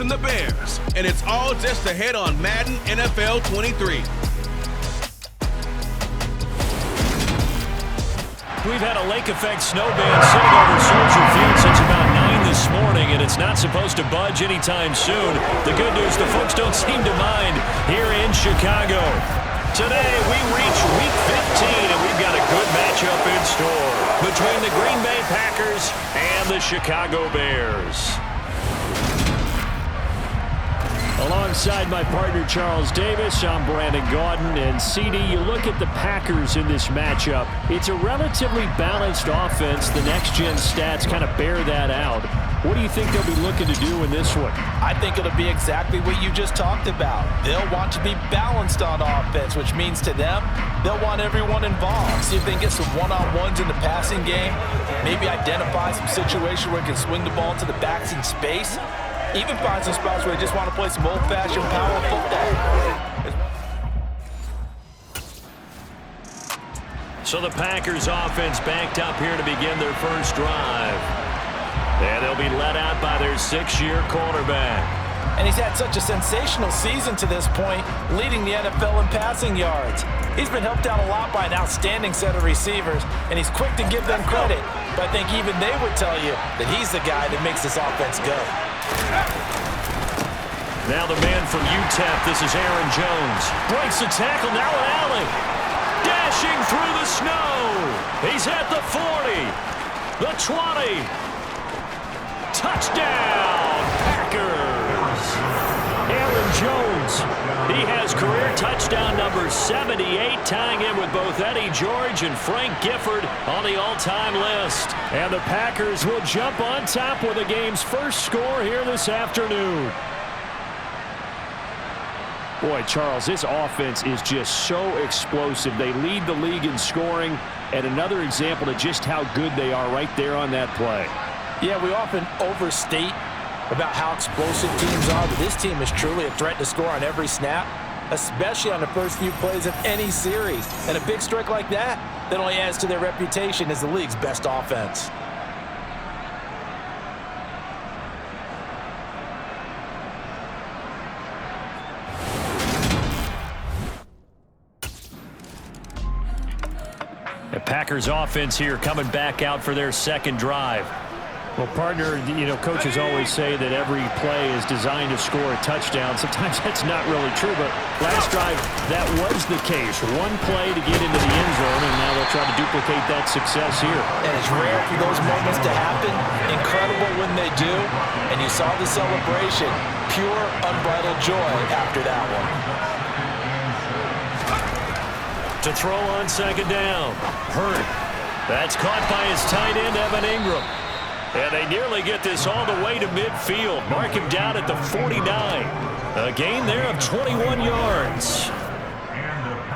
and the Bears, and it's all just ahead on Madden NFL 23. We've had a lake effect snow band sitting over Soldier Field since about 9 this morning, and it's not supposed to budge anytime soon. The good news, the folks don't seem to mind here in Chicago. Today, we reach Week 15, and we've got a good matchup in store between the Green Bay Packers and the Chicago Bears. Alongside my partner, Charles Davis, I'm Brandon Gaudin. And CD, you look at the Packers in this matchup. It's a relatively balanced offense. The next-gen stats kind of bear that out. What do you think they'll be looking to do in this one? I think it'll be exactly what you just talked about. They'll want to be balanced on offense, which means to them, they'll want everyone involved. See if they can get some one-on-ones in the passing game. Maybe identify some situation where they can swing the ball to the backs in space. Even find some spots where they just want to play some old-fashioned power football. So the Packers offense banked up here to begin their first drive. And they'll be led out by their 6-year quarterback. And he's had such a sensational season to this point, leading the NFL in passing yards. He's been helped out a lot by an outstanding set of receivers, and he's quick to give them credit. But I think even they would tell you that he's the guy that makes this offense go. Now the man from UTEP, this is Aaron Jones. Breaks the tackle, now an alley. Dashing through the snow. He's at the 40, the 20. Touchdown, Packers. Aaron Jones, he has career touchdown number 78, tying in with both Eddie George and Frank Gifford on the all-time list. And the Packers will jump on top with the game's first score here this afternoon. Boy, Charles, this offense is just so explosive. They lead the league in scoring, and another example of just how good they are right there on that play. Yeah, we often overstate about how explosive teams are, but this team is truly a threat to score on every snap, especially on the first few plays of any series. And a big strike like that only adds to their reputation as the league's best offense. The Packers offense here coming back out for their second drive. Well, partner, you know, coaches always say that every play is designed to score a touchdown. Sometimes that's not really true, but last drive, that was the case. One play to get into the end zone, and now they'll try to duplicate that success here. And it's rare for those moments to happen. Incredible when they do. And you saw the celebration. Pure, unbridled joy after that one. To throw on second down. Hurt. That's caught by his tight end, Evan Ingram. And they nearly get this all the way to midfield. Mark him down at the 49. A gain there of 21 yards.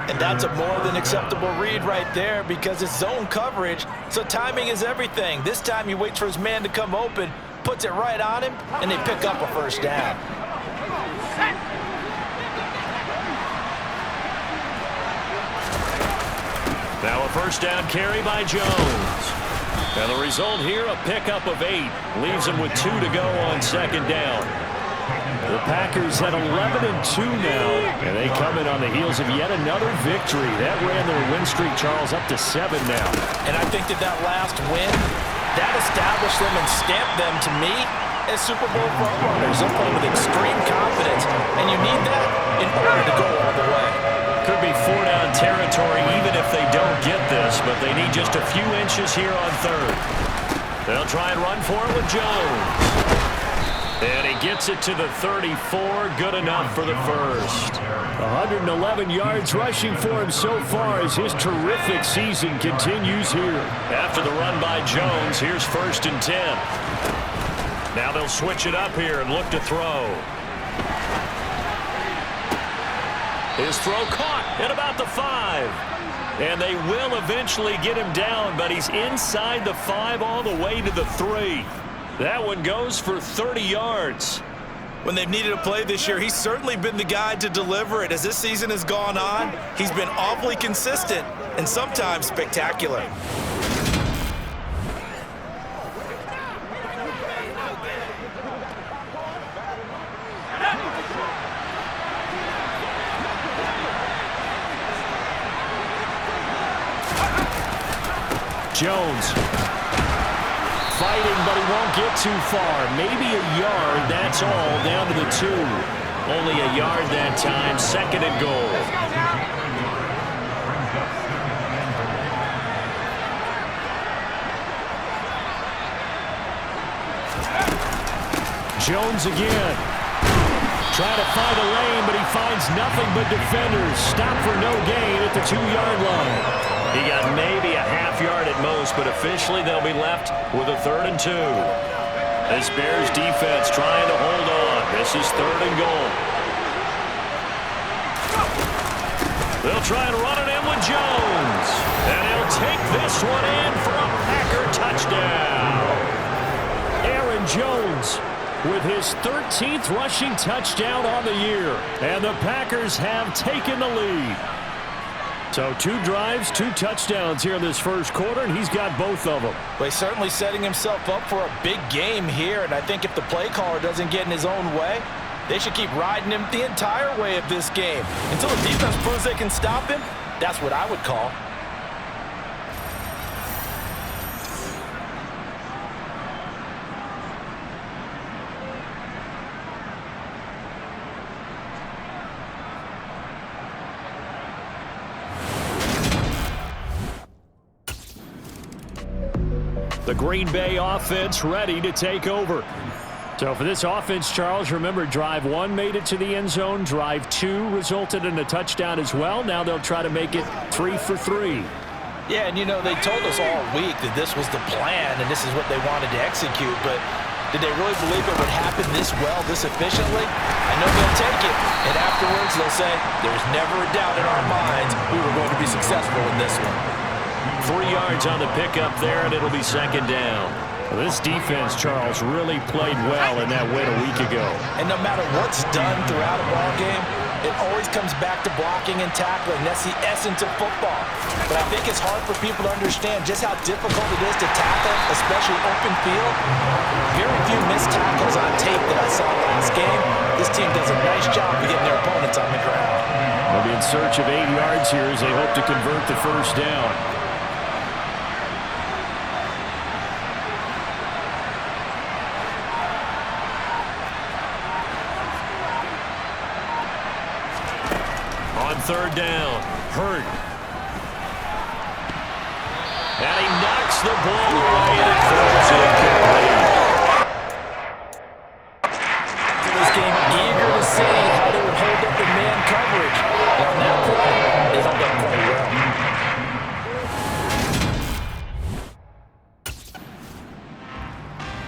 And that's a more than acceptable read right there because it's zone coverage, so timing is everything. This time he waits for his man to come open, puts it right on him, and they pick up a first down. Now a first down carry by Jones. And the result here, a pickup of 8. Leaves him with 2 to go on second down. The Packers at 11-2 now, and they come in on the heels of yet another victory. That ran their win streak, Charles, up to 7 now. And I think that last win, that established them and stamped them, to me, as Super Bowl frontrunners. They're playing with extreme confidence, and you need that in order to go all the way. Could be 4-down territory even if they don't get this, but they need just a few inches here on third. They'll try and run for it with Jones. And he gets it to the 34. Good enough for the first. 111 yards rushing for him so far as his terrific season continues here. After the run by Jones, here's 1st and 10. Now they'll switch it up here and look to throw. His throw caught at about the 5. And they will eventually get him down, but he's inside the 5 all the way to the 3. That one goes for 30 yards. When they've needed a play this year, he's certainly been the guy to deliver it. As this season has gone on, he's been awfully consistent and sometimes spectacular. Jones. Fighting, but he won't get too far. Maybe a yard, that's all, down to the 2. Only a yard that time, 2nd and goal. Jones again. Trying to find a lane, but he finds nothing but defenders. Stop for no gain at the 2-yard line. He got maybe a half yard at most, but officially they'll be left with a 3rd and 2. This Bears defense trying to hold on. This is 3rd and goal. They'll try and run it in with Jones. And he'll take this one in for a Packer touchdown. Aaron Jones with his 13th rushing touchdown on the year. And the Packers have taken the lead. So 2 drives, 2 touchdowns here in this first quarter, and he's got both of them. Well, he's certainly setting himself up for a big game here, and I think if the play caller doesn't get in his own way, they should keep riding him the entire way of this game. Until the defense proves they can stop him, that's what I would call. The Green Bay offense ready to take over. So for this offense, Charles, remember drive 1 made it to the end zone. Drive 2 resulted in a touchdown as well. Now they'll try to make it 3 for 3. Yeah, and you know, they told us all week that this was the plan and this is what they wanted to execute, but did they really believe it would happen this well, this efficiently? I know they'll take it, and afterwards they'll say, there was never a doubt in our minds we were going to be successful in this one. 3 yards on the pickup there, and it'll be 2nd down. Well, this defense, Charles, really played well in that win a week ago. And no matter what's done throughout a ball game, it always comes back to blocking and tackling. That's the essence of football. But I think it's hard for people to understand just how difficult it is to tackle, especially open field. Very few missed tackles on tape that I saw last game. This team does a nice job of getting their opponents on the ground. They'll be in search of 8 yards here as they hope to convert the first down. On 3rd down, Hurt. And he knocks the ball away and it throws incomplete. This game eager to see how they would hold up in man coverage. And on that play, they held up quite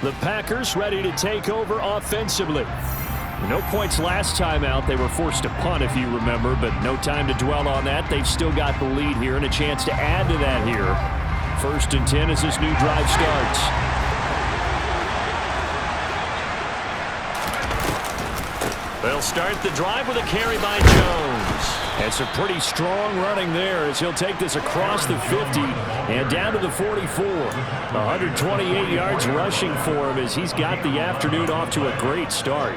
well. The Packers ready to take over offensively. No points last time out. They were forced to punt, if you remember, but no time to dwell on that. They've still got the lead here and a chance to add to that here. 1st and 10 as this new drive starts. They'll start the drive with a carry by Jones. And some pretty strong running there as he'll take this across the 50 and down to the 44. 128 yards rushing for him as he's got the afternoon off to a great start.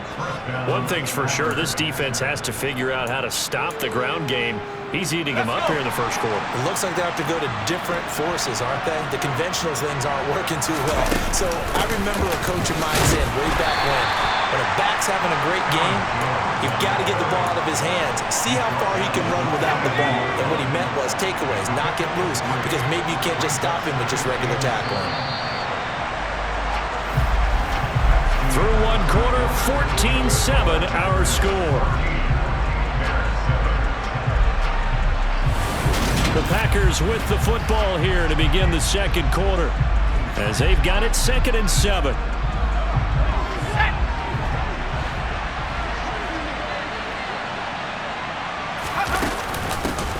One thing's for sure, this defense has to figure out how to stop the ground game. He's eating them up here in the first quarter. It looks like they have to go to different forces, aren't they? The conventional things aren't working too well. So I remember a coach of mine saying way back when a back's having a great game, you've got to get the ball out of his hands. See how far he can run without the ball. And what he meant was takeaways, knock it loose, because maybe you can't just stop him with just regular tackling. Through 1 quarter, 14-7 our score. The Packers with the football here to begin the 2nd quarter as they've got it 2nd and 7.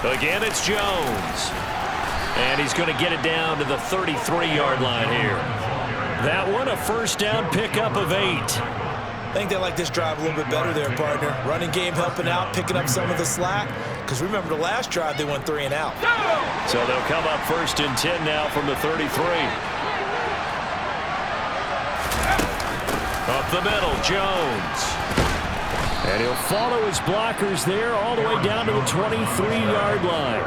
Again, it's Jones. And he's going to get it down to the 33-yard line here. That one, a 1st down pickup of 8. I think they like this drive a little bit better there, partner. Running game helping out, picking up some of the slack. Because remember the last drive, they went 3 and out. So they'll come up 1st and 10 now from the 33. Up the middle, Jones. And he'll follow his blockers there all the way down to the 23-yard line.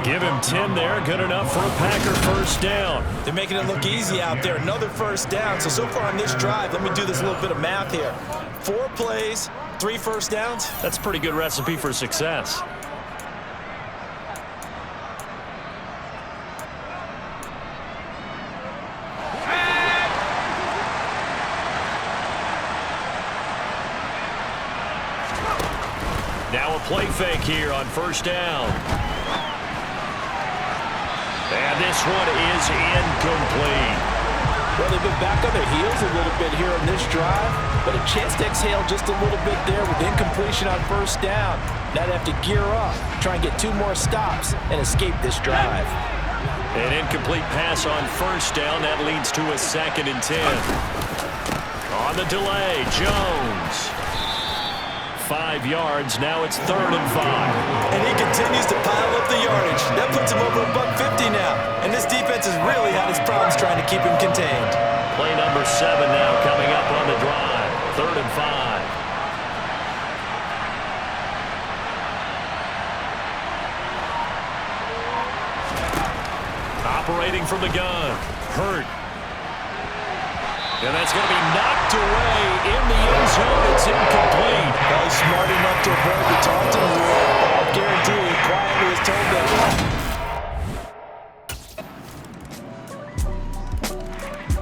Give him 10 there. Good enough for a Packer first down. They're making it look easy out there. Another first down. So far on this drive, let me do this little bit of math here. 4 plays, 3 first downs. That's a pretty good recipe for success. Now a play fake here on first down. And this one is incomplete. Well, they've been back on their heels a little bit here on this drive, but a chance to exhale just a little bit there with incompletion on first down. Now they have to gear up, try and get 2 more stops, and escape this drive. An incomplete pass on first down. That leads to a 2nd and 10. On the delay, Jones. 5 yards. Now it's 3rd and 5. And he continues to pile up the yardage. That puts him over $150 now. And this defense has really had its problems trying to keep him contained. Play number 7 now coming up on the drive. 3rd and 5. Operating from the gun. Hurt. And that's going to be knocked away in the end zone. It's incomplete. Well, he's smart enough to avoid the taunting rule. I'll guarantee he quietly has told them.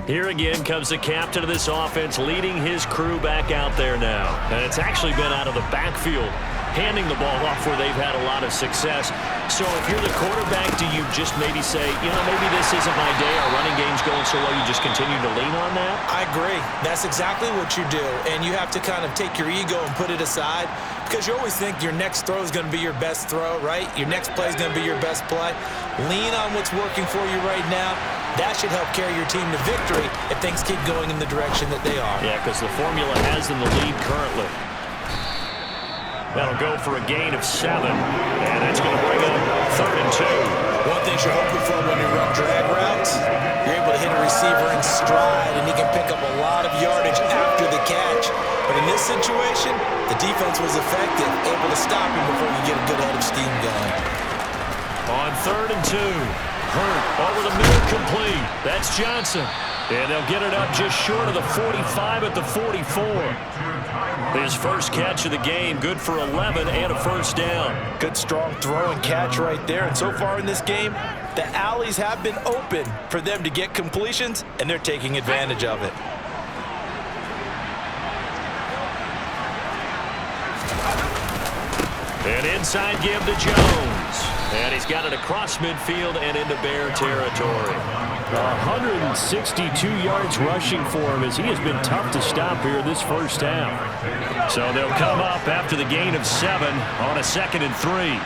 Here again comes the captain of this offense, leading his crew back out there now. And it's actually been out of the backfield, handing the ball off where they've had a lot of success. So if you're the quarterback, do you just maybe say, you know, maybe this isn't my day, our running game's going so well, you just continue to lean on that? I agree. That's exactly what you do. And you have to kind of take your ego and put it aside, because you always think your next throw is going to be your best throw, right? Your next play is going to be your best play. Lean on what's working for you right now. That should help carry your team to victory if things keep going in the direction that they are. Yeah, because the formula has them the lead currently. That'll go for a gain of 7. And that's going to bring up 3rd and 2. One thing you're hoping for when you run drag routes, you're able to hit a receiver in stride, and he can pick up a lot of yardage after the catch. But in this situation, the defense was effective, able to stop him before you get a good head of steam going. On 3rd and 2. Hurt over the middle, complete. That's Johnson. And they'll get it up just short of the 45 at the 44. His first catch of the game, good for 11 and a first down. Good strong throw and catch right there. And so far in this game, the alleys have been open for them to get completions, and they're taking advantage of it. An inside give to Jones. And he's got it across midfield and into Bear territory. 162 yards rushing for him as he has been tough to stop here this first half. So they'll come up after the gain of 7 on a 2nd and 3.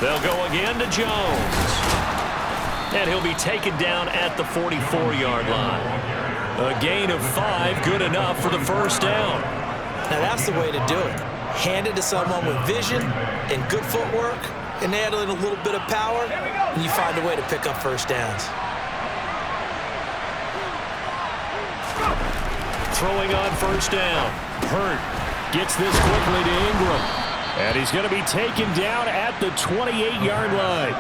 They'll go again to Jones. And he'll be taken down at the 44-yard line. A gain of 5, good enough for the first down. Now that's the way to do it. Hand it to someone with vision and good footwork, and add in a little bit of power, and you find a way to pick up first downs. Throwing on first down. Hurt gets this quickly to Ingram. And he's going to be taken down at the 28-yard line.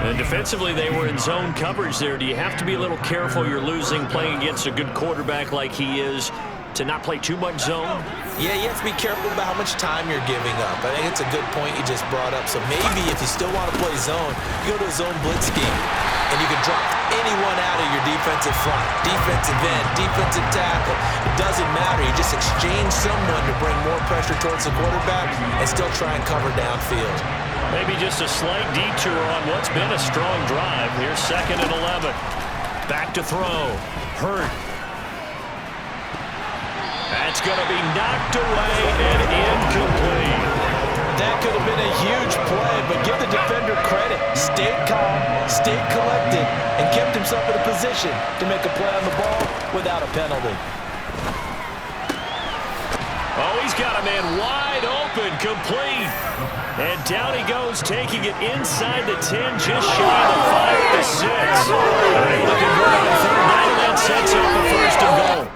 And defensively, they were in zone coverage there. Do you have to be a little careful? You're losing, playing against a good quarterback like he is, to not play too much zone? Yeah, you have to be careful about how much time you're giving up. I think it's a good point you just brought up. So maybe if you still want to play zone, you go to a zone blitz scheme, and you can drop anyone out of your defensive front, defensive end, defensive tackle. It doesn't matter. You just exchange someone to bring more pressure towards the quarterback and still try and cover downfield. Maybe just a slight detour on what's been a strong drive. Here's 2nd and 11. Back to throw. Hurt. That's going to be knocked away and incomplete. That could have been a huge play, but give the defender credit. Stayed calm, stayed collected, and kept himself in a position to make a play on the ball without a penalty. Oh, he's got a man wide open, complete. And down he goes, taking it inside the 10, just shy of the 5 to 6. Able to convert on third down, and that sets up the first and goal.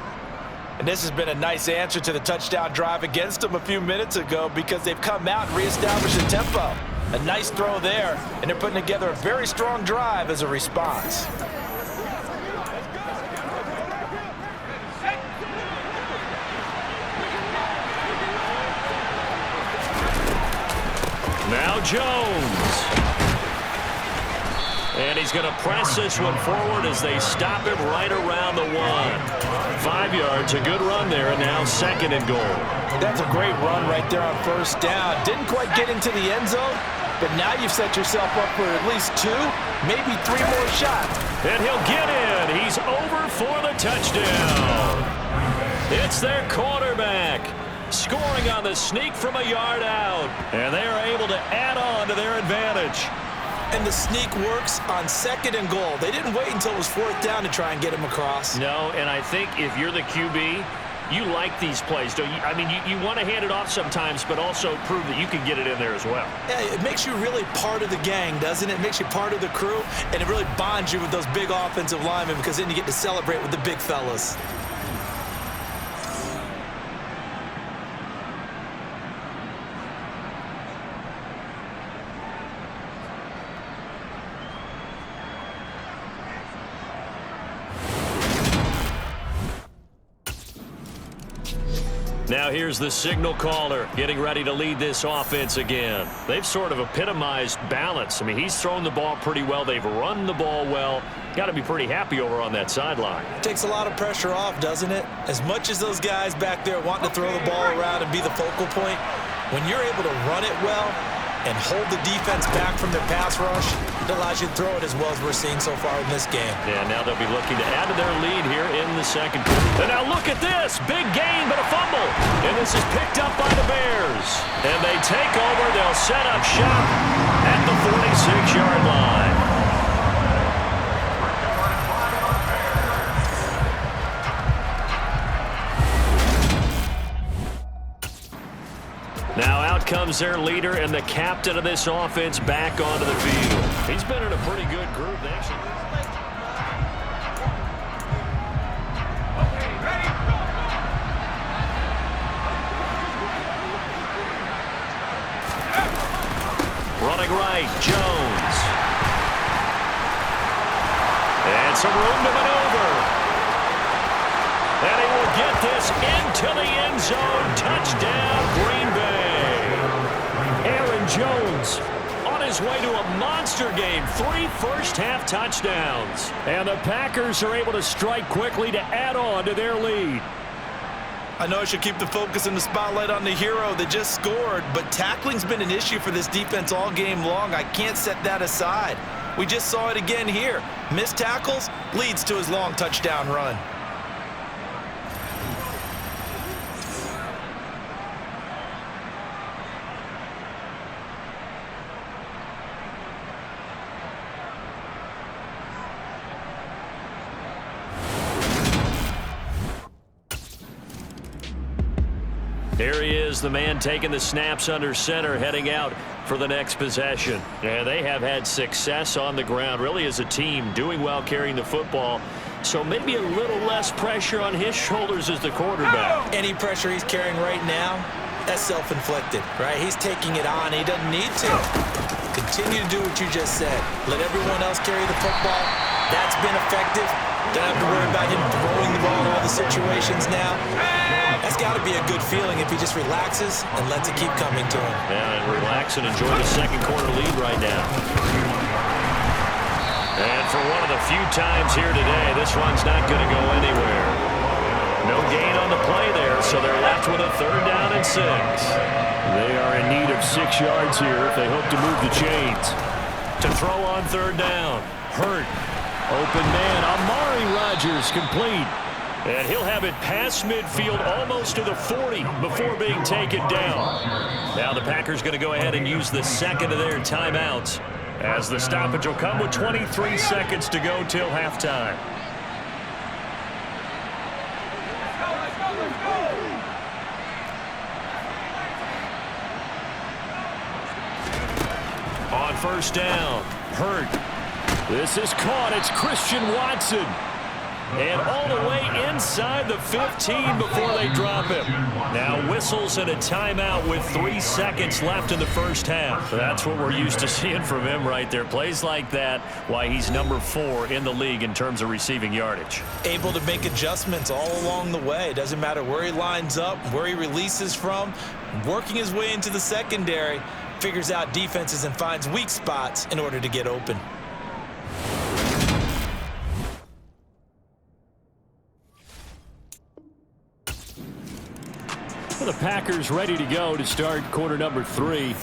And this has been a nice answer to the touchdown drive against them a few minutes ago because they've come out and reestablished the tempo. A nice throw there, and they're putting together a very strong drive as a response. Now Jones. And he's going to press this one forward as they stop him right around the 1. 5 yards, a good run there, and now second and goal. That's a great run right there on first down. Didn't quite get into the end zone, but now you've set yourself up for at least 2, maybe 3 more shots. And he'll get in. He's over for the touchdown. It's their quarterback. Scoring on the sneak from a yard out. And they are able to add on to their advantage. And the sneak works on second and goal. They didn't wait until it was fourth down to try and get him across. No, and I think if you're the QB, you like these plays, don't you? I mean, you want to hand it off sometimes, but also prove that you can get it in there as well. Yeah, it makes you really part of the gang, doesn't it? It makes you part of the crew, and it really bonds you with those big offensive linemen because then you get to celebrate with the big fellas. Now here's the signal caller getting ready to lead this offense again. They've sort of epitomized balance. I mean, he's thrown the ball pretty well. They've run the ball well. Got to be pretty happy over on that sideline. Takes a lot of pressure off, doesn't it? As much as those guys back there want to throw the ball around and be the focal point, when you're able to run it well and hold the defense back from their pass rush, it allows you to throw it as well as we're seeing so far in this game. Yeah, now they'll be looking to add to their lead here in the second quarter. And now look at this. Big gain, but a fumble. And this is picked up by the Bears. And they take over. They'll set up shop at the 46-yard line. Now out comes their leader and the captain of this offense back onto the field. He's been in a pretty good group. They actually... Running right, Jones. And some room to maneuver. And he will get this into the end zone. Touchdown, Green Bay. Aaron Jones on his way to a monster game. 3 first-half touchdowns. And the Packers are able to strike quickly to add on to their lead. I know I should keep the focus and the spotlight on the hero that just scored, but tackling's been an issue for this defense all game long. I can't set that aside. We just saw it again here. Missed tackles leads to his long touchdown run. There he is, the man taking the snaps under center, heading out for the next possession. And they have had success on the ground, really as a team, doing well carrying the football. So maybe a little less pressure on his shoulders as the quarterback. Any pressure he's carrying right now, that's self-inflicted, right? He's taking it on. He doesn't need to. Continue to do what you just said. Let everyone else carry the football. That's been effective. Don't have to worry about him throwing the ball in all the situations now. That's got to be a good feeling if he just relaxes and lets it keep coming to him. Yeah, and relax and enjoy the second quarter lead right now. And for one of the few times here today, this run's not going to go anywhere. No gain on the play there, so they're left with a 3rd down and 6. They are in need of 6 yards here if they hope to move the chains. To throw on 3rd down. Hurt. Open man, Amari Rodgers complete. And he'll have it past midfield almost to the 40 before being taken down. Now the Packers going to go ahead and use the second of their timeouts as the stoppage will come with 23 seconds to go till halftime. first down. Hurt. This is caught. It's Christian Watson. And all the way inside the 15 before they drop him. Now whistles and a timeout with 3 seconds left in the first half. That's what we're used to seeing from him right there. Plays like that, why he's number 4 in the league in terms of receiving yardage. Able to make adjustments all along the way. Doesn't matter where he lines up, where he releases from. Working his way into the secondary, figures out defenses and finds weak spots in order to get open. The Packers ready to go to start quarter number 3.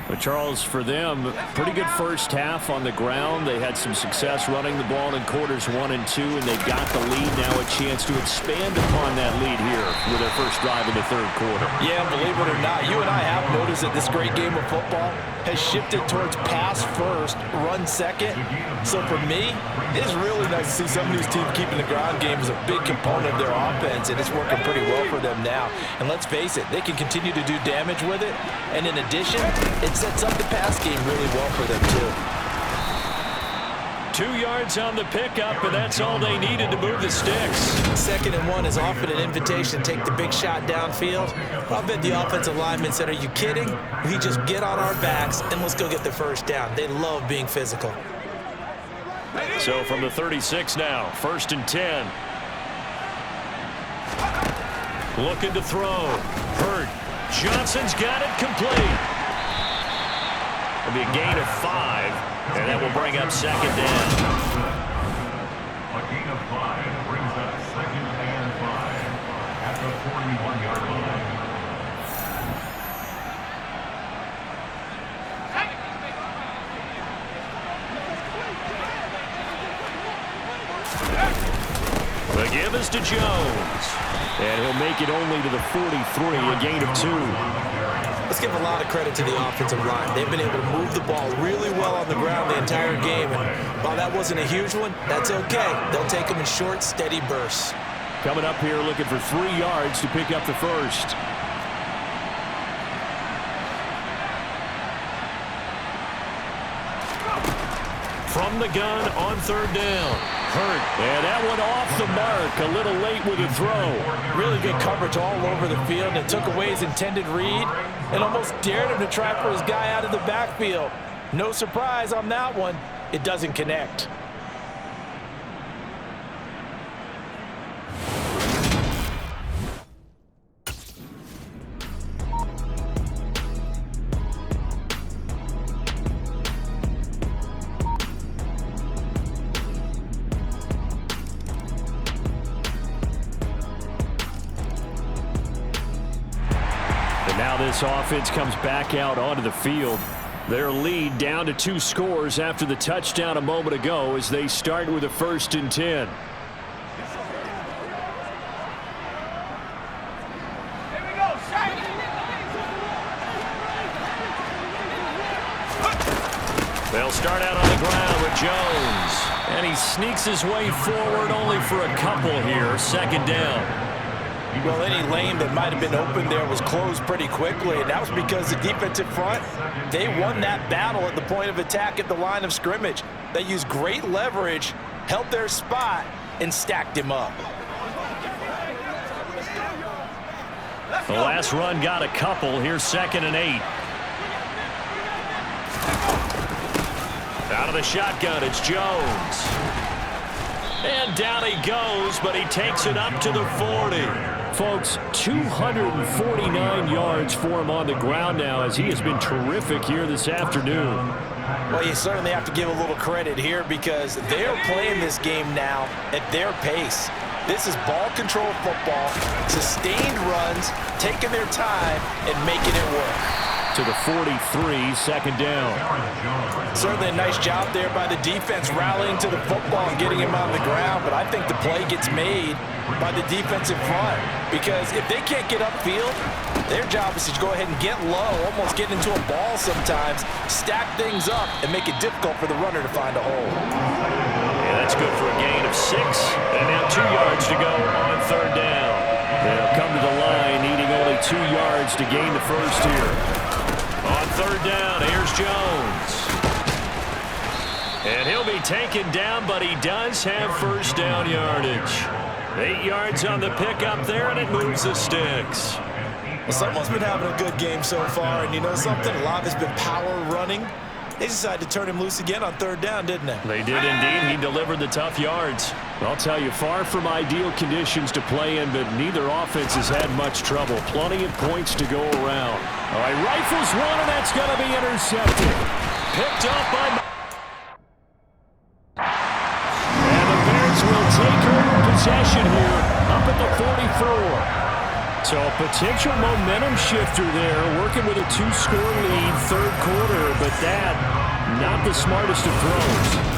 But Charles, for them, pretty good first half on the ground. They had some success running the ball in quarters 1 and 2, and they got the lead. Now a chance to expand upon that lead here with their first drive in the third quarter. Yeah, believe it or not, you and I have noticed that this great game of football has shifted towards pass first, run second. So for me, it's really nice to see some of these teams keeping the ground game as a big component of their offense, and it's working pretty well for them now. And let's face it, they can continue to do damage with it. And in addition, it sets up the pass game really well for them too. 2 yards on the pickup, and that's all they needed to move the sticks. 2nd and 1 is often an invitation to take the big shot downfield. I'll bet the offensive lineman said, "Are you kidding? We just get on our backs and let's go get the first down." They love being physical. So from the 36 now, 1st and 10. Looking to throw. Hurt. Johnson's got it complete. It'll be a gain of 5, and that will bring up 2nd down. A gain of 5 brings up 2nd and 5 at the 41-yard line. The give is to Jones. And he'll make it only to the 43, a gain of 2. Let's give a lot of credit to the offensive line. They've been able to move the ball really well on the ground the entire game. And while that wasn't a huge one, that's okay. They'll take them in short, steady bursts. Coming up here looking for 3 yards to pick up the first. From the gun on 3rd down. Hurt. And that one off the mark. A little late with a throw. Really good coverage all over the field. And it took away his intended read and almost dared him to try for his guy out of the backfield. No surprise on that one. It doesn't connect. Now this offense comes back out onto the field. Their lead down to 2 scores after the touchdown a moment ago as they start with a 1st and 10. They'll start out on the ground with Jones. And he sneaks his way forward only for a couple here. 2nd down. Well, any lane that might have been open there was closed pretty quickly, and that was because the defensive front, they won that battle at the point of attack at the line of scrimmage. They used great leverage, held their spot, and stacked him up. The last run got a couple. Here's 2nd and 8. Out of the shotgun, it's Jones. And down he goes, but he takes it up to the 40. Folks, 249 yards for him on the ground now as he has been terrific here this afternoon. Well, you certainly have to give a little credit here because they're playing this game now at their pace. This is ball control football, sustained runs, taking their time and making it work. To the 43, 2nd down. Certainly a nice job there by the defense rallying to the football and getting him on the ground, but I think the play gets made by the defensive front because if they can't get upfield, their job is to go ahead and get low, almost get into a ball sometimes, stack things up, and make it difficult for the runner to find a hole. Yeah, that's good for a gain of 6, and now 2 yards to go on 3rd down. They'll come to the line, needing only 2 yards to gain the first here. On 3rd down, here's Jones. And he'll be taken down, but he does have first down yardage. 8 yards on the pickup there, and it moves the sticks. Well, someone's been having a good game so far, and you know something? A lot has been power running. They decided to turn him loose again on third down, didn't they? They did indeed. He delivered the tough yards. I'll tell you, far from ideal conditions to play in, but neither offense has had much trouble. Plenty of points to go around. All right, rifles one, and that's going to be intercepted. Picked up by... And the Bears will take over possession here up at the 44. So a potential momentum shifter there, working with a 2-score lead, third quarter, but that, not the smartest of throws.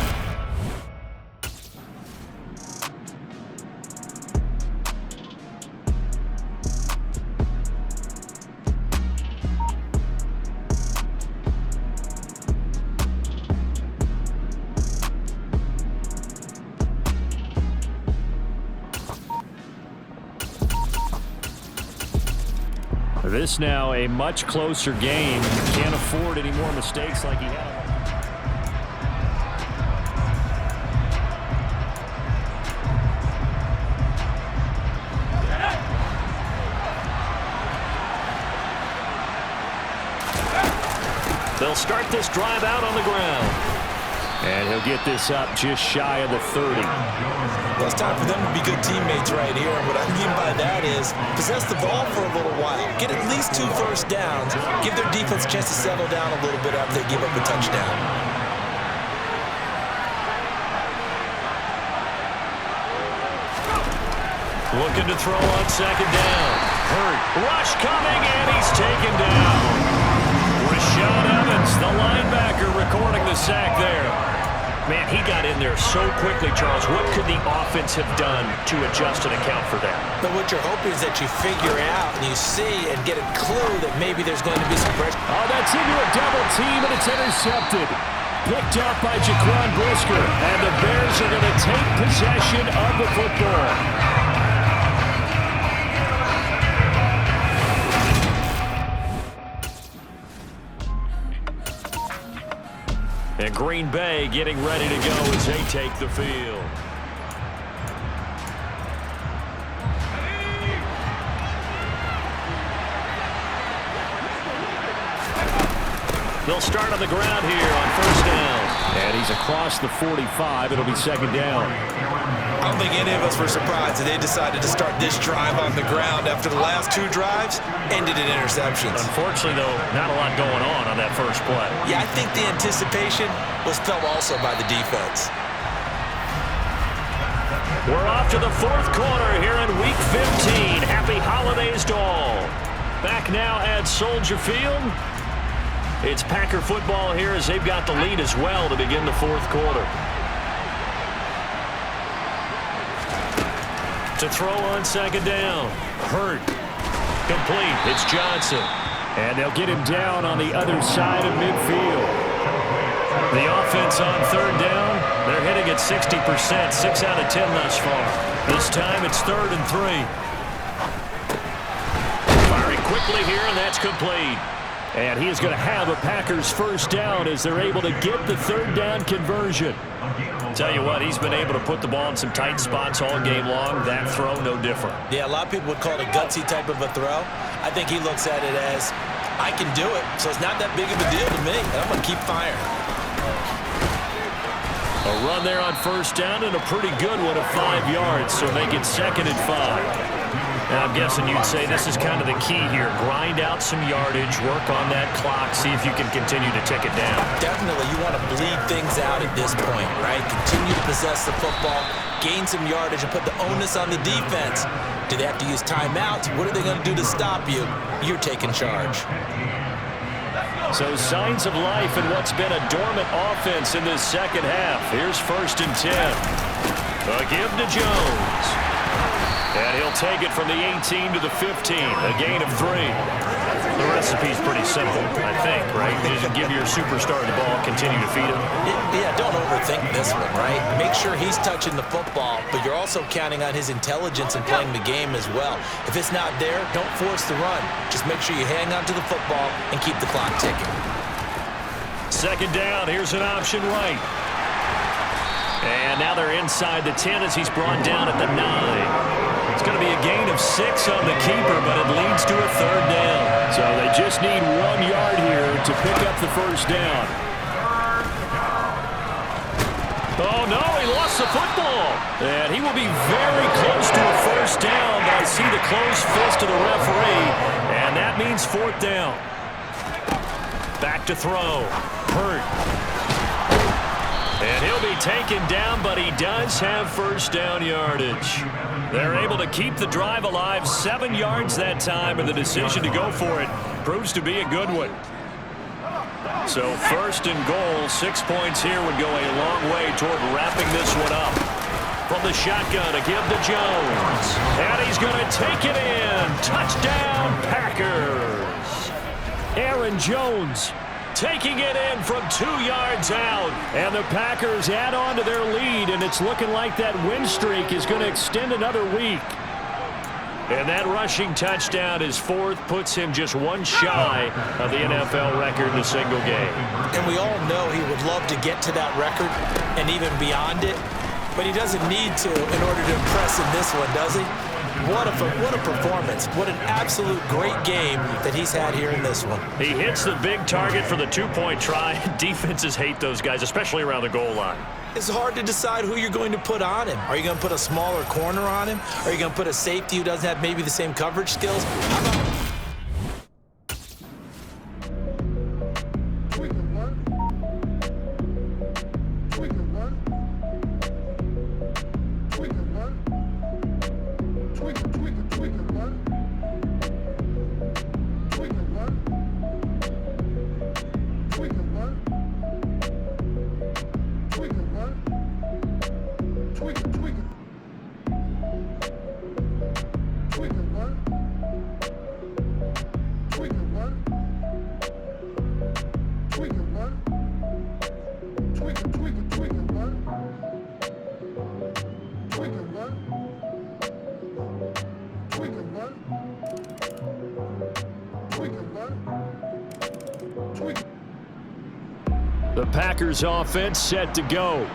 This now a much closer game. Can't afford any more mistakes like he had. They'll start this drive out on the ground. And he'll get this up just shy of the 30. Well, it's time for them to be good teammates right here. And what I mean by that is possess the ball for a little while. Get at least 2 first downs. Give their defense a chance to settle down a little bit after they give up a touchdown. Looking to throw on second down. Hurt. Rush coming, and he's taken down. Rashaan Evans, the linebacker, recording the sack there. Man, he got in there so quickly, Charles. What could the offense have done to adjust and account for that? But what you're hoping is that you figure out and you see and get a clue that maybe there's going to be some pressure. Oh, that's into a double team, and it's intercepted. Picked up by Jaquan Brisker, and the Bears are going to take possession of the football. And Green Bay getting ready to go as they take the field. They'll start on the ground here on first down. And he's across the 45. It'll be second down. I don't think any of us were surprised that they decided to start this drive on the ground after the last 2 drives ended in interceptions. Unfortunately, though, not a lot going on that first play. Yeah, I think the anticipation was felt also by the defense. We're off to the 4th quarter here in Week 15. Happy holidays to all. Back now at Soldier Field. It's Packer football here as they've got the lead as well to begin the 4th quarter. To throw on second down. Hurt. Complete. It's Johnson. And they'll get him down on the other side of midfield. The offense on third down, they're hitting at 60%, 6 out of 10 thus far. This time it's 3rd and 3. Firing quickly here, and that's complete. And he is going to have a Packers first down as they're able to get the 3rd down conversion. Tell you what, he's been able to put the ball in some tight spots all game long. That throw, no different. Yeah, a lot of people would call it a gutsy type of a throw. I think he looks at it as, I can do it, so it's not that big of a deal to me, and I'm going to keep firing. A run there on first down and a pretty good one of 5 yards, so make it 2nd and 5. Now, I'm guessing you'd say this is kind of the key here. Grind out some yardage, work on that clock, see if you can continue to tick it down. Definitely, you want to bleed things out at this point, right? Continue to possess the football, gain some yardage, and put the onus on the defense. Do they have to use timeouts? What are they going to do to stop you? You're taking charge. So signs of life in what's been a dormant offense in this second half. Here's 1st and 10. A give to Jones. And he'll take it from the 18 to the 15, a gain of 3. The recipe's pretty simple, I think, right? You just give your superstar the ball, continue to feed him. Yeah, don't overthink this one, right? Make sure he's touching the football, but you're also counting on his intelligence in playing the game as well. If it's not there, don't force the run. Just make sure you hang on to the football and keep the clock ticking. Second down, here's an option right. And now they're inside the 10 as he's brought down at the 9. It's going to be a gain of 6 on the keeper, but it leads to a 3rd down. So they just need 1 yard here to pick up the 1st down. Oh, no, he lost the football. And he will be very close to a 1st down, but I see the closed fist of the referee, and that means 4th down. Back to throw. Hurt. And he'll be taken down, but he does have 1st down yardage. They're able to keep the drive alive, 7 yards that time, and the decision to go for it proves to be a good one. So 1st and goal, 6 points here would go a long way toward wrapping this one up. From the shotgun, a give to Jones. And he's going to take it in. Touchdown, Packers. Aaron Jones taking it in from 2 yards out. And the Packers add on to their lead, and it's looking like that win streak is going to extend another week. And that rushing touchdown is 4th, puts him just 1 shy of the NFL record in a single game. And we all know he would love to get to that record and even beyond it, but he doesn't need to in order to impress in this one, does he? What a performance. What an absolute great game that he's had here in this one. He hits the big target for the 2-point try. Defenses hate those guys, especially around the goal line. It's hard to decide who you're going to put on him. Are you going to put a smaller corner on him? Are you going to put a safety who doesn't have maybe the same coverage skills? How about the Packers offense set to go.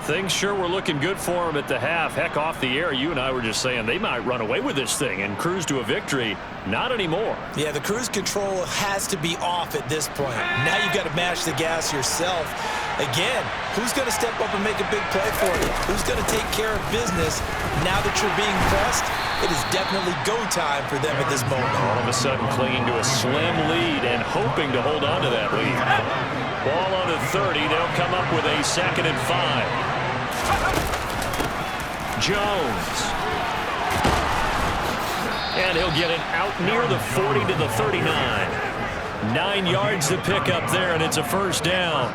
Things sure were looking good for him at the half. Heck, off the air, you and I were just saying they might run away with this thing and cruise to a victory. Not anymore. Yeah, the cruise control has to be off at this point. Now you've got to mash the gas yourself. Again, who's going to step up and make a big play for you? Who's going to take care of business now that you're being pressed? It is definitely go time for them at this moment. All of a sudden clinging to a slim lead and hoping to hold on to that lead. Ball on the 30. They'll come up with a 2nd and 5. Jones. And he'll get it out near the 40 to the 39. 9 yards to pick up there, and it's a 1st down.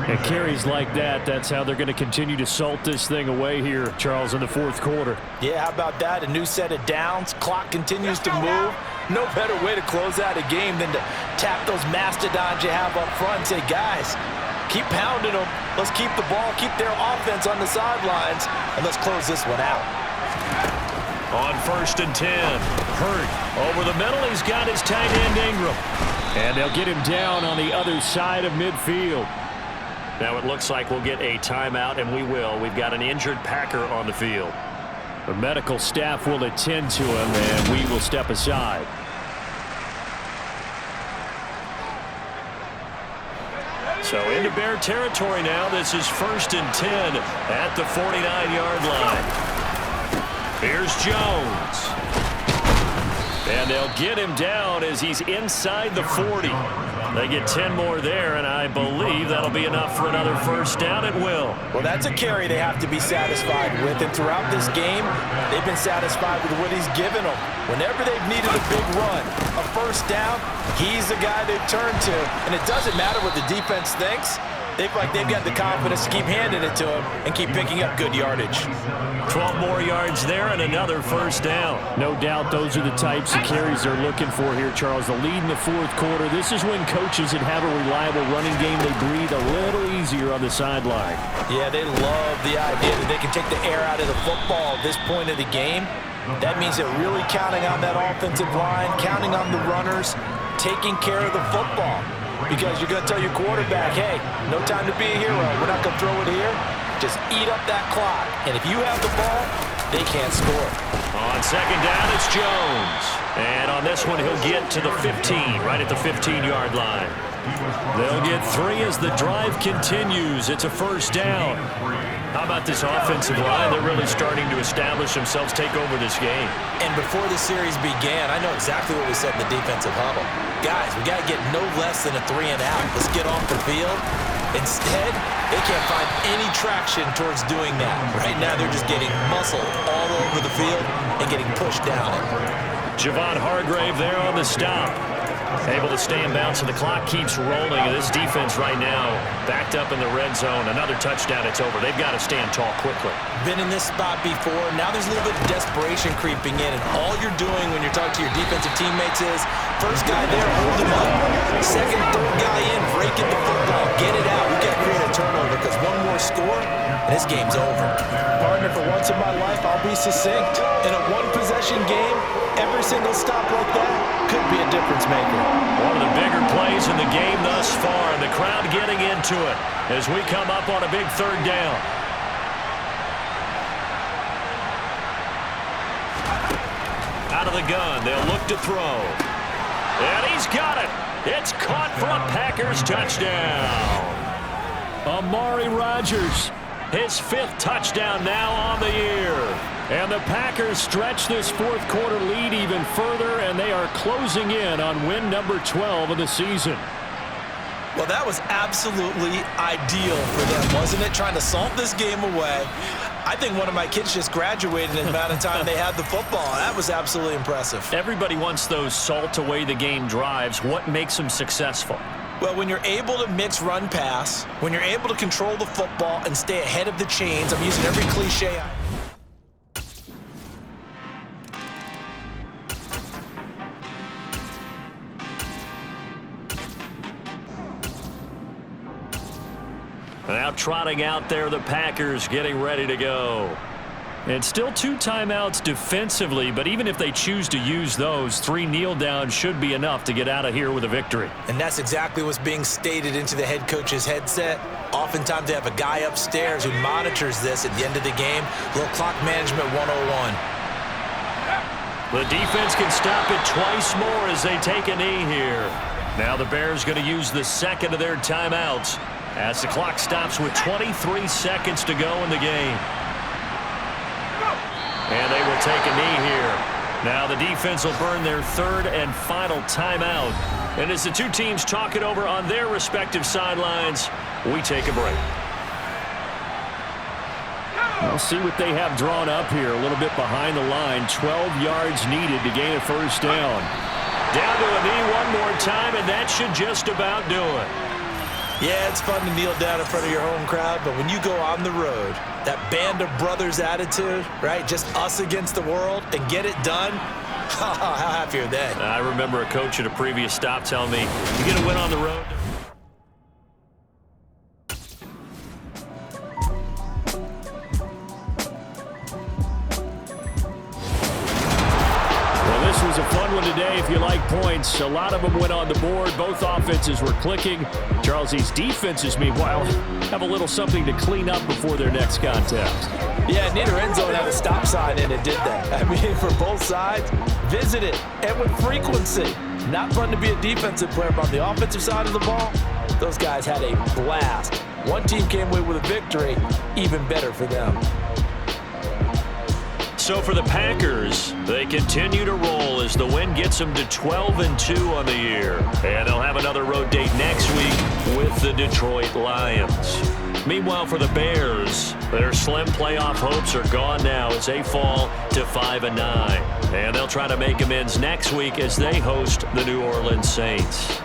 And carries like that, that's how they're going to continue to salt this thing away here, Charles, in the 4th quarter. Yeah, how about that? A new set of downs. Clock continues to move. No better way to close out a game than to tap those mastodons you have up front and say, guys, keep pounding them. Let's keep the ball, keep their offense on the sidelines, and let's close this one out. On 1st and 10, Hurt over the middle. He's got his tight end Ingram. And they'll get him down on the other side of midfield. Now it looks like we'll get a timeout, and we will. We've got an injured Packer on the field. The medical staff will attend to him, and we will step aside. So into Bear territory now. This is 1st and 10 at the 49-yard line. Here's Jones. And they'll get him down as he's inside the 40. They get 10 more there, and I believe that'll be enough for another 1st down. It will. Well, that's a carry they have to be satisfied with, and throughout this game, they've been satisfied with what he's given them. Whenever they've needed a big run, a 1st down, he's the guy they turn to, and it doesn't matter what the defense thinks. They've got the confidence to keep handing it to him and keep picking up good yardage. 12 more yards there and another 1st down. No doubt those are the types of carries they're looking for here, Charles. The lead in the 4th quarter. This is when coaches that have a reliable running game, they breathe a little easier on the sideline. Yeah, they love the idea that they can take the air out of the football at this point of the game. That means they're really counting on that offensive line, counting on the runners, taking care of the football. Because you're going to tell your quarterback, hey, no time to be a hero. We're not going to throw it here. just eat up that clock. And if you have the ball, they can't score. On second down, it's Jones. And on this one, he'll get to the 15, right at the 15-yard line. They'll get 3 as the drive continues. It's a first down. How about this offensive line? They're really starting to establish themselves, take over this game. And before the series began, I know exactly what we said in the defensive huddle. Guys, we got to get no less than a 3-and-out. Let's get off the field. Instead, they can't find any traction towards doing that. Right now, they're just getting muscled all over the field and getting pushed down it. Javon Hargrave there on the stop. Able to stay in bounds, and the clock keeps rolling. And this defense right now backed up in the red zone. Another touchdown, it's over. They've got to stand tall quickly. Been in this spot before. Now there's a little bit of desperation creeping in, and all you're doing when you're talking to your defensive teammates is, first guy there, hold him up. Second, third guy in, break it the football. Get it out. We got to create a turnover because one more score, and this game's over. Partner, for once in my life, I'll be succinct. In a one-possession game, every single stop like that could be a difference maker. One of the bigger plays in the game thus far, and the crowd getting into it as we come up on a big third down. Out of the gun, they'll look to throw. And he's got it. It's caught for a Packers touchdown. Amari Rodgers. His 5th touchdown now on the year. And the Packers stretch this fourth quarter lead even further, and they are closing in on win number 12 of the season. Well, that was absolutely ideal for them, wasn't it? Trying to salt this game away. I think one of my kids just graduated in the amount of time they had the football. That was absolutely impressive. Everybody wants those salt away the game drives. What makes them successful? Well, when you're able to mix run-pass, when you're able to control the football and stay ahead of the chains, I'm using every cliche. Now trotting out there, the Packers getting ready to go. And still 2 timeouts defensively, but even if they choose to use those, 3 kneel downs should be enough to get out of here with a victory. And that's exactly what's being stated into the head coach's headset. Oftentimes they have a guy upstairs who monitors this at the end of the game. Little clock management 101. The defense can stop it twice more as they take a knee here. Now the Bears going to use the second of their timeouts as the clock stops with 23 seconds to go in the game. And they will take a knee here. Now the defense will burn their 3rd and final timeout. And as the two teams talk it over on their respective sidelines, we take a break. We'll see what they have drawn up here. A little bit behind the line. 12 yards needed to gain a first down. Down to a knee one more time, and that should just about do it. Yeah, it's fun to kneel down in front of your home crowd, but when you go on the road, that band of brothers attitude, right, just us against the world, and get it done, how happy are they? I remember a coach at a previous stop telling me, you get a win on the road. This was a fun one today if you like points. A lot of them went on the board. Both offenses were clicking. Charles, these defenses, meanwhile, have a little something to clean up before their next contest. Yeah, neither end zone had a stop sign in it, did they? I mean, for both sides, visit it, and with frequency. Not fun to be a defensive player, but on the offensive side of the ball, those guys had a blast. One team came away with a victory, even better for them. So for the Packers, they continue to roll as the win gets them to 12-2 on the year. And they'll have another road date next week with the Detroit Lions. Meanwhile, for the Bears, their slim playoff hopes are gone now as they fall to 5-9. And they'll try to make amends next week as they host the New Orleans Saints.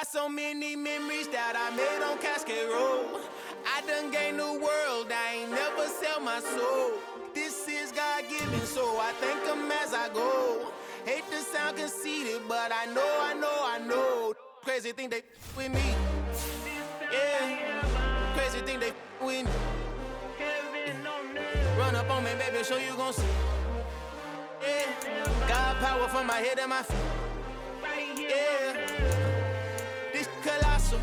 Got so many memories that I made on Cascade Road. I done gained the world, I ain't never sell my soul. This is God-given, so I thank him as I go. Hate to sound conceited, but I know. Crazy thing they with me. Yeah, crazy thing they with me. Run up on me, baby, show you gon' see. Yeah, God power from my head and my feet. Yeah, this colossal.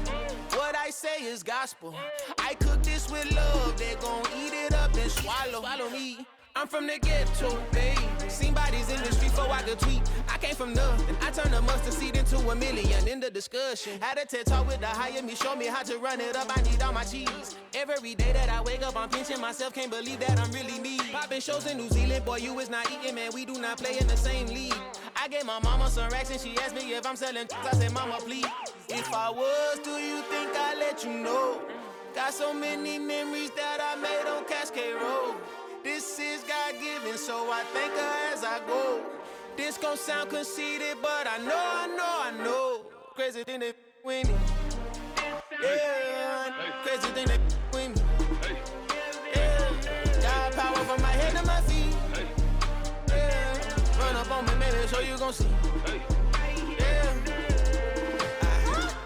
What I say is gospel. I cook this with love. They gon' eat it up and swallow me. I'm from the ghetto, babe. Seen bodies in the street before I could tweet. I came from nothing. I turned a mustard seed into a million. In the discussion, had a TED talk with the higher me. Show me how to run it up. I need all my cheese. Every day that I wake up, I'm pinching myself. Can't believe that I'm really me. Popping shows in New Zealand, boy, you is not eating, man. We do not play in the same league. I gave my mama some racks and she asked me if I'm selling. I said, mama, please. If I was, do you think I'd let you know? Got so many memories that I made on Cascade Road. This is God-given, so I thank her as I go. This gon' sound conceited, but I know. Crazy thing they with me. Yeah, crazy thing they with me. Yeah, God power from my head to my feet. Yeah, run up on me, maybe so you gon' see. Yeah.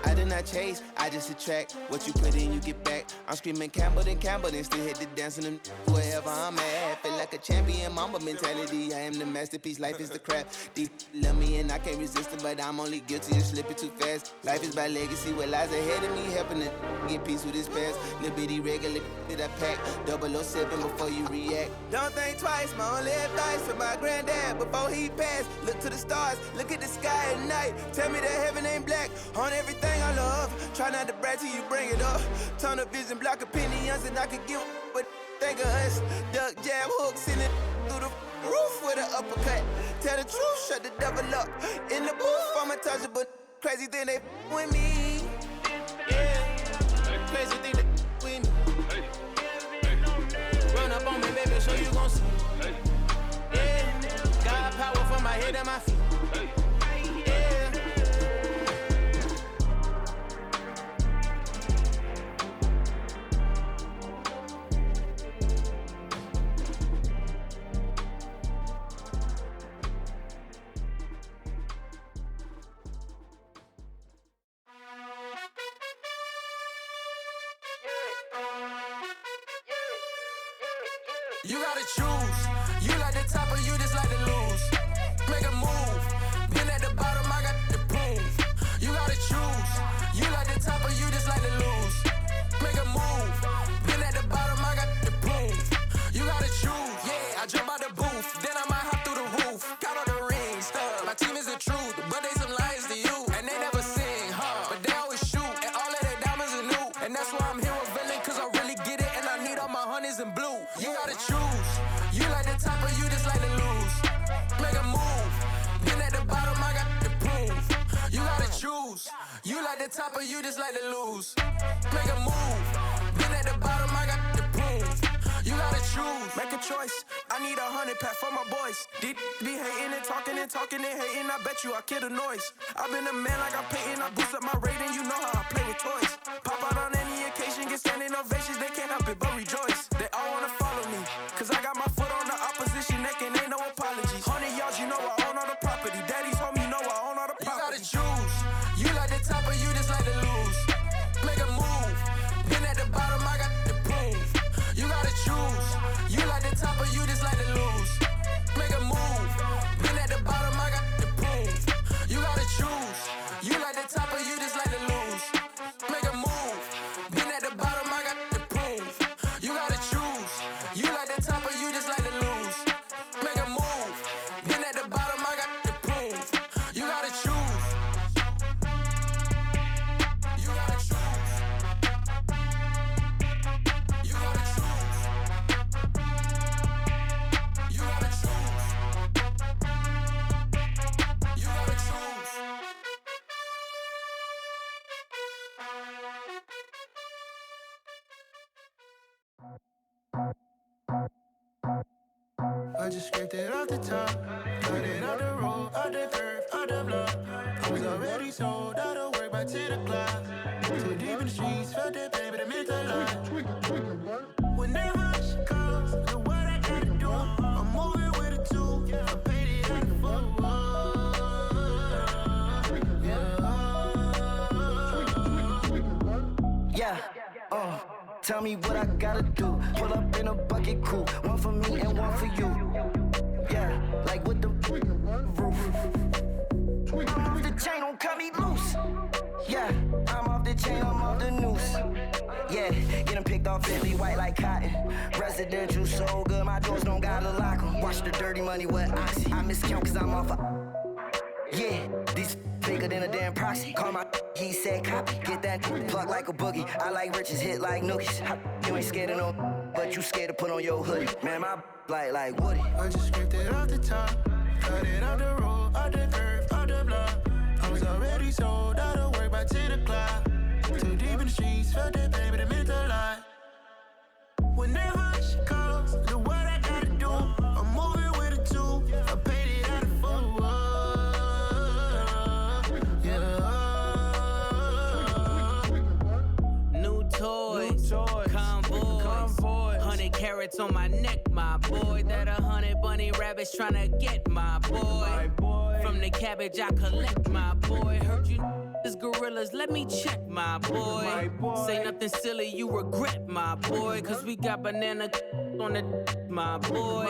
I did not chase, I just attract. What you put in, you get back. I'm screaming Campbell, then still hit the dance and wherever I'm at. Feel like a champion, mamba mentality. I am the masterpiece, life is the crap. Deep love me and I can't resist it, but I'm only guilty of slipping too fast. Life is by legacy, what lies ahead of me, helping to get peace with his past. Little bitty regular that I pack, 007 before you react. Don't think twice, my only advice for my granddad before he passed. Look to the stars, look at the sky at night. Tell me that heaven ain't black on everything I love. Try not to brag till you bring it up. Tunnel vision, block opinions, and I could give but think of us. Duck, jab, hook, send it through the roof with an uppercut. Tell the truth, shut the devil up. In the booth, I'm untouchable. Crazy thing they with me. Yeah, crazy thing they with me. Run up on me, baby, so you gon' see. Yeah, God power from my head and my feet. Yeah. You gotta choose. You like the top or you just like to lose. Make a move. Been at the bottom, I got the proof. You gotta choose. You like the top or you just like to lose. Make a move. Been at the bottom, I got the proof. You gotta choose. Yeah, I jump out the booth, then I might hop through the roof. Count on the rings, my team is the truth, but they some liars to you. And they never sing, but they always shoot. And all of their diamonds are new. And that's why I'm here with villain, cause I really get it. And I need all my honeys in blue. You gotta choose. You like the top or you just like to lose. Make a move. Been at the bottom, I got the proof. You gotta choose. You like the top or you just like to lose. Make a move. Been at the bottom, I got the proof. You gotta choose. Make a choice. I need 100 pack for my boys. Be hating and talking and hating. I bet you I kill the noise. I've been a man like I'm Peyton. I boost up my rating. You know how I play with toys. Pop out on any occasion, get standing ovations. They can't help it but rejoice. They all wanna follow me, cause I got my foot on the opposition neck and ain't no apologies. 100 yards, you know I own all the property. Daddy's home, you know I own all the property. You gotta choose. You like the top or you just like to lose. Make a move. Been at the bottom, I got the proof. You gotta choose. You like the top or you just like to lose. Make a move. Been at the bottom, I got the proof. You gotta choose. You like the top or you just like to lose. Make a move. Been at the bottom, I got the proof. You gotta choose. You like the top or you just like to lose. Make a move. Been at the bottom, I got the proof. You gotta choose. You gotta choose. You gotta choose. You gotta choose. You gotta choose. I just scraped it off the top, got it out the road, out the curve, out the block. I was already sold out of work, back to the cloud. Too deep in the streets, felt that pain, but I meant a lot. Whenever she calls, the what I gotta do, I'm moving with a two. I paid it out the full. Yeah, tell me what I gotta do. Pull up in a bucket crew, one for me and one for you. Yeah, like with the roof. I'm off the chain, don't cut me loose. Yeah, I'm off the chain, I'm off the noose. Yeah, getting picked off Bentley white like cotton. Residential so good, my doors don't gotta lock 'em. Watch the dirty money with oxy. I miscount cause I'm off a. Yeah, these bigger than a damn proxy. Call my he said copy. Get that plug like a boogie. I like riches, hit like nookies. You ain't scared of no, but you scared to put on your hoodie. Man, my like Woody. I just scraped it off the top, cut it off the road, off the curve, off the block. I was already sold out of work by 10 o'clock. Too deep in the streets, felt that pain, but it meant a lot. Whenever she calls, the what I gotta do, I'm moving with a two. I paid it out of full. New toys, convoys, 100 carats on my neck, my boy. That 100 bunny rabbits tryna get my boy. From the cabbage I collect, my boy. Heard you is gorillas, let me check, my boy. Say nothing silly, you regret, my boy. Cause we got banana on the my boy.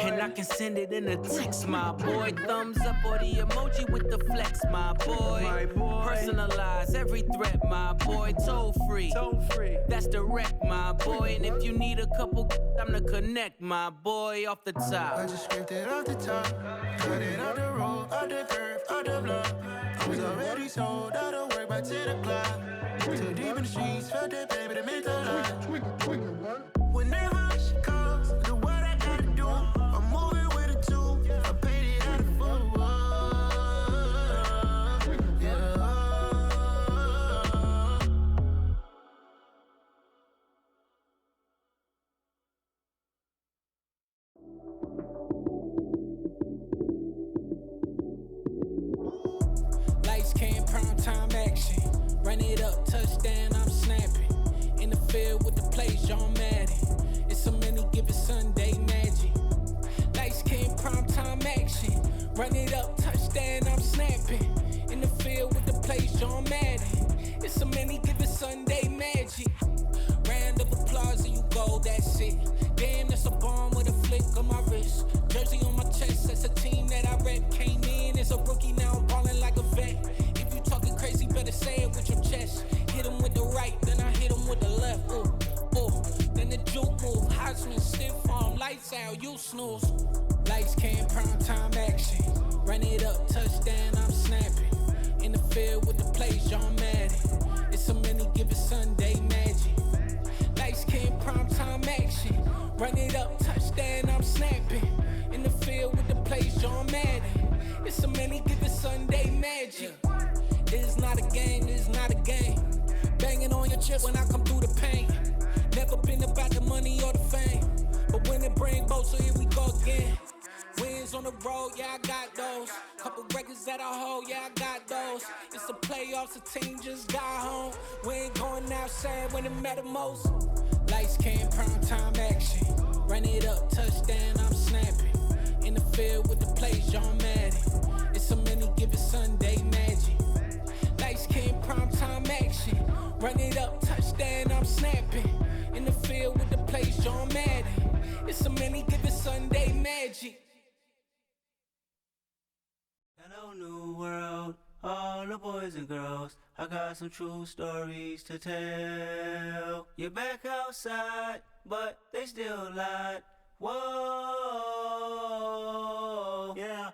And I can send it in a text, my boy. Thumbs up or the emoji with the flex, my boy. Personalize every threat, my boy. Toll free, that's direct, my boy. And if you need a couple, I'm the connect, my boy. Off the top, I just scraped it off the top, cut it off the road, off the curve, off the block. I was already sold out of work by 10 o'clock. Too deep in the streets, felt that pain, but it meant a lot. Whenever she calls, the what I gotta do, I'm moving with a two. I paid it out of full. Lights came, prime time action. Run it up, touchdown, I'm snapping. In the field with the plays, John Madden. It's a many given Sunday magic. Lights came, prime time action. Run it up, touchdown, I'm snapping. In the field with the plays, John Madden. It's a many given Sunday magic. Round of applause and you go, that's it. Damn, that's a bomb with a flick on my wrist. Jersey on my chest, that's a team that I rep. Came in as a rookie, now I'm ballin' like a vet. If you talking crazy, better say it with your chest. Hit him with the right, then I hit him with the left. Ooh, then the juke move. Heisman stiff arm, lights out, you snooze. Lights came, prime time action. Run it up, touchdown, I'm snapping. In the field with the plays, John Madden. It's a many given Sunday magic. Lights came, prime time action. Run it up, touchdown, I'm snapping. In the field with the plays, John Madden. It's a many given Sunday magic. It is not a game, it is not a game. Banging on your chest when I come through the pain. Never been about the money or the fame. But when it bring both, so here we go again. Wins on the road, yeah, I got those. Couple records that I hold, yeah, I got those. It's the playoffs, the team just got home. We ain't going outside when it matter most. Lights came, prime time action. Run it up, touchdown, I'm snapping. In the field with the plays, John Madden. It's a many given Sunday magic. Lights came, prime time action. Run it up, touchdown, I'm snapping. In the field with the plays, John Madden. It's a many given Sunday magic. Hello, new world, all the boys and girls. I got some true stories to tell. You're back outside, but they still lied. Whoa, yeah.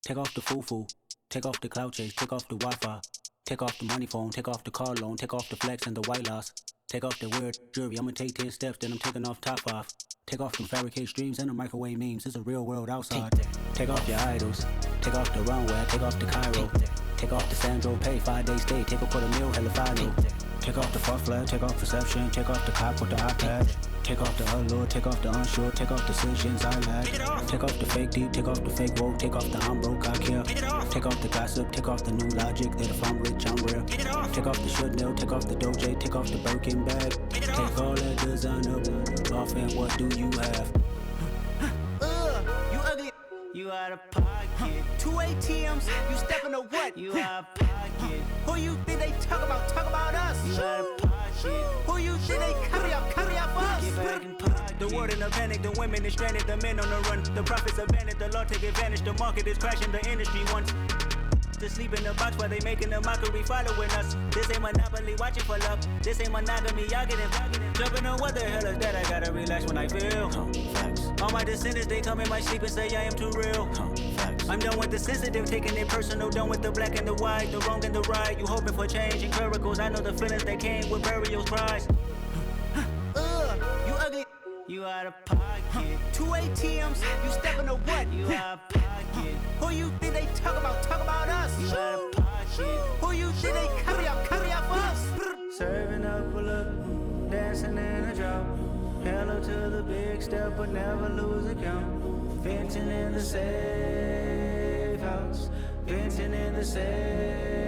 Take off the foo-foo, take off the cloud chase, take off the Wi-Fi. Take off the money phone, take off the car loan, take off the flex and the white loss. Take off the weird jewelry, I'ma take 10 steps, then I'm taking off top off. Take off them fabricate streams and the microwave memes, it's a real world outside. Take off your idols, take off the runway, take off the Cairo. Take off the Sandro pay, 5 days stay, take a $250,000 hella final. Take off the fuck flag, take off perception, take off the cop with the iPad. Take off the allure, take off the unsure, take off decisions I lack. Take off the fake deep, take off the fake woke, take off the I'm broke, I care. Take off the gossip, take off the new logic that if I'm rich, I'm real. Take off the Chanel, take off the Doja, take off the Birkin bag. Take all that designer off and what do you have? You ugly. You out of pocket. 2 ATMs, you stepping to what? You out of pocket. Who you think they talk about us? You out of pocket. Who you think they carry out for us? Get back in pocket. The world in a panic, the women is stranded, the men on the run. The profits abandoned, the law take advantage, the market is crashing, the industry wants to sleep in the box while they making a mockery following us. This ain't Monopoly, watching for love. This ain't monogamy, y'all get it. Jumping on what the hell is that? I gotta relax when I feel. All my descendants, they come in my sleep and say I am too real. I'm done with the sensitive, taking it personal. Done with the black and the white, the wrong and the right. You hoping for change and miracles. I know the feelings that came with burial cries. You ugly. You out of pocket. 2 ATMs, you stepping to what? You out of pocket. Who you think they talk about us? You out of pocket. Who you think they carry out for us? Serving up a look, dancing in a drop. Hello to the big step, but never lose a count. Venting in the safe house. Venting in the safe.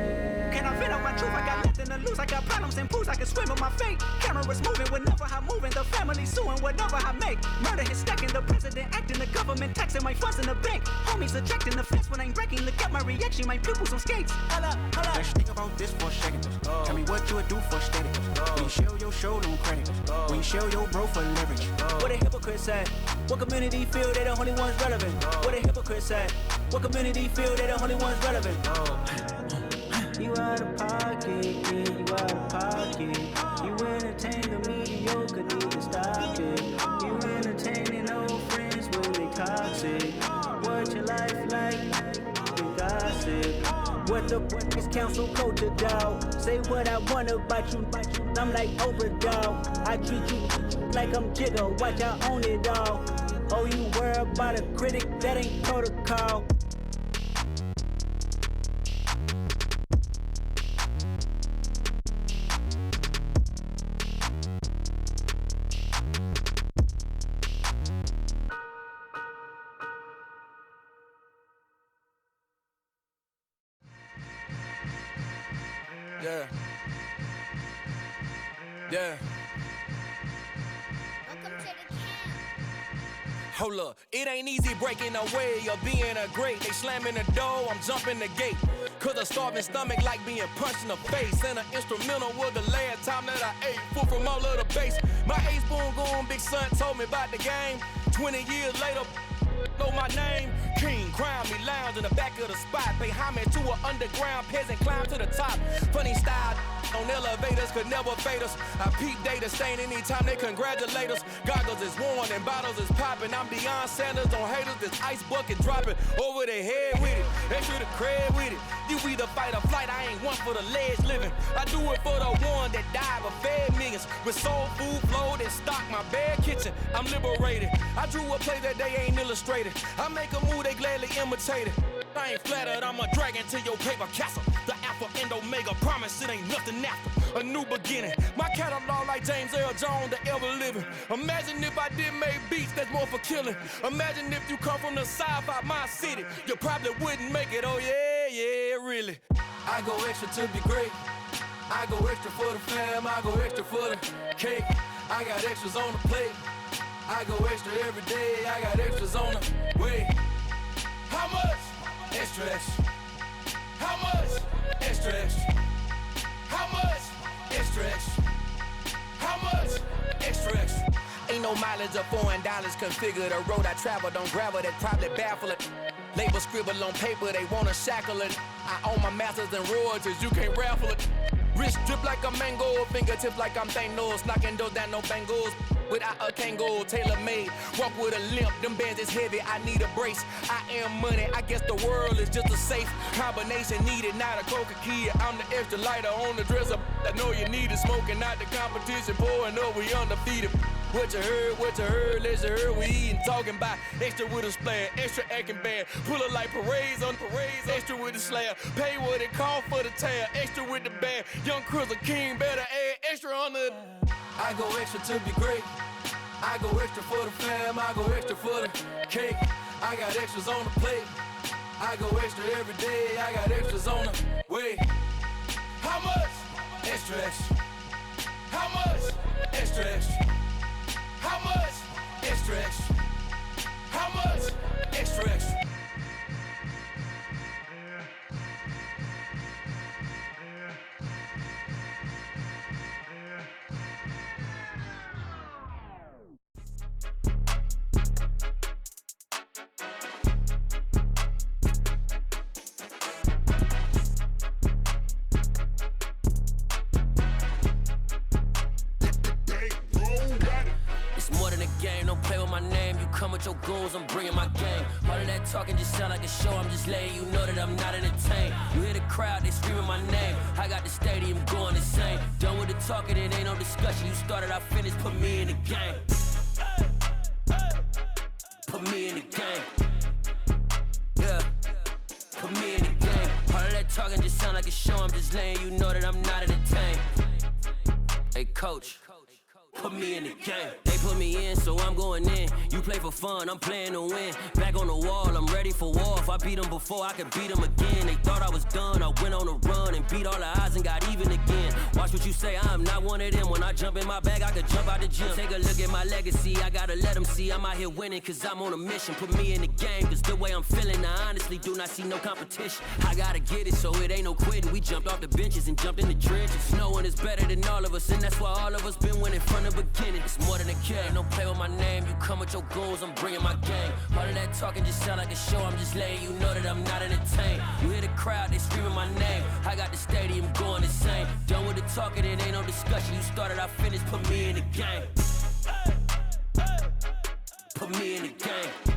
Can I vent out my truth? I got nothing to lose. I got problems and pools. I can swim with my fate. Cameras moving whenever I'm moving. The family suing whatever I make. Murder is stacking. The president acting. The government taxing my funds in the bank. Homies ejecting the fence when I'm breaking. Look at my reaction. My pupils on skates. Holla. Let's think about this for a second. Tell me what you would do for steady. When you show your show no credit. When you show your bro for leverage. What a hypocrite said. What community feel they the only ones relevant? What a hypocrite said. What community feel they the only ones relevant? You out of pocket, yeah, you out of pocket. You entertain the mediocre, need to stop it. You entertaining old friends when they toxic. What your life like? You gossip. What the fuck is council culture, dog? Say what I want about you. I'm like overdog. I treat you like I'm Jigga. Watch I own it all. Oh, you worry about a critic? That ain't protocol. Yeah. Yeah. Hold up, it ain't easy breaking away or being a great. They slamming the door, I'm jumping the gate. Cause a starving stomach like being punched in the face. And an instrumental was the last time that I ate. Food from all of the bass. My ace boom goon, big son told me about the game. 20 years later, know my name. King, crown me, lounge in the back of the spot. Pay homage to an underground peasant, climb to the top. Funny style on elevators could never fade us. I peep data stain anytime they congratulate us. Goggles is worn and bottles is popping. I'm Deion Sanders on haters, this ice bucket dropping over their head with it. They should have cred with it. You either fight or flight, I ain't one for the ledge living. I do it for the one that died but fed millions. With soul food flowed and stocked my bare kitchen. I'm liberated. I drew a play that they ain't illustrated. I make a move, they gladly imitate it. I ain't flattered, I'm a dragon to your paper castle. The Alpha and Omega, promise it ain't nothing after. A new beginning. My catalog like James Earl Jones, the ever living. Imagine if I did make beats that's more for killing. Imagine if you come from the sci-fi, my city. You probably wouldn't make it, oh yeah, really. I go extra to be great. I go extra for the fam, I go extra for the cake. I got extras on the plate. I go extra every day, I got extras on the way. How much? Extra, extra. How much? Extra, extra. How much? Extra, extra. How much? Extra, extra. Ain't no mileage of $4 configure the road I travel. Don't gravel, that probably baffle it. Label scribble on paper, they wanna shackle it. I own my masters and royalties, you can't raffle it. Wrist drip like a mango, fingertips like I'm Thanos. Knocking those down, no bangles. Without a Kango, tailor-made. Walk with a limp, them bands is heavy, I need a brace. I am money, I guess the world is just a safe combination needed, not a coca key. I'm the extra lighter on the dresser. I know you need it, smoking out the competition, pouring up, we undefeated. What you heard, let's heard, we eatin', talking about extra with a splash, extra acting bad. Pull it like parades on parades, extra with the slab. Pay what it cost for the tab, extra with the bag. Young Chris a king, better add extra on the. I go extra to be great. I go extra for the fam, I go extra for the cake. I got extras on the plate. I go extra every day, I got extras on the way. How much? Extra, extra. How much? Extra, extra. How much? Extra, extra. How much? Extra, extra. With your goons, I'm bringing my game. All of that talking just sound like a show. I'm just letting you know that I'm not entertained. You hear the crowd, they screaming my name. I got the stadium going insane. Done with the talking, it ain't no discussion. You started, I finished, put me in the game. Put me in the game. Yeah, put me in the game. All of that talking just sound like a show. I'm just letting you know that I'm not entertained. Hey, coach. Put me in the game. They put me in, so I'm going in. You play for fun, I'm playing to win. Back on the wall, I'm ready for war. If I beat them before, I could beat them again. They thought I was done, I went on a run and beat all the odds and got even again. Watch what you say, I'm not one of them. When I jump in my bag, I could jump out the gym. Take a look at my legacy, I gotta let them see I'm out here winning, cause I'm on a mission. Put me in the game, cause the way I'm feeling, I honestly do not see no competition. I gotta get it, so it ain't no quitting. We jumped off the benches and jumped in the trenches. No one is better than all of us, and that's why all of us been winning from the beginning. It's more than a game, don't play with my name. You come with your goons, I'm bringing my game. All of that talking just sound like a show. I'm just letting you know that I'm not entertained. You hear the crowd, they screaming my name. I got the stadium going insane. Done with the talking, it ain't no discussion. You started, I finished, put me in the game. Put me in the game.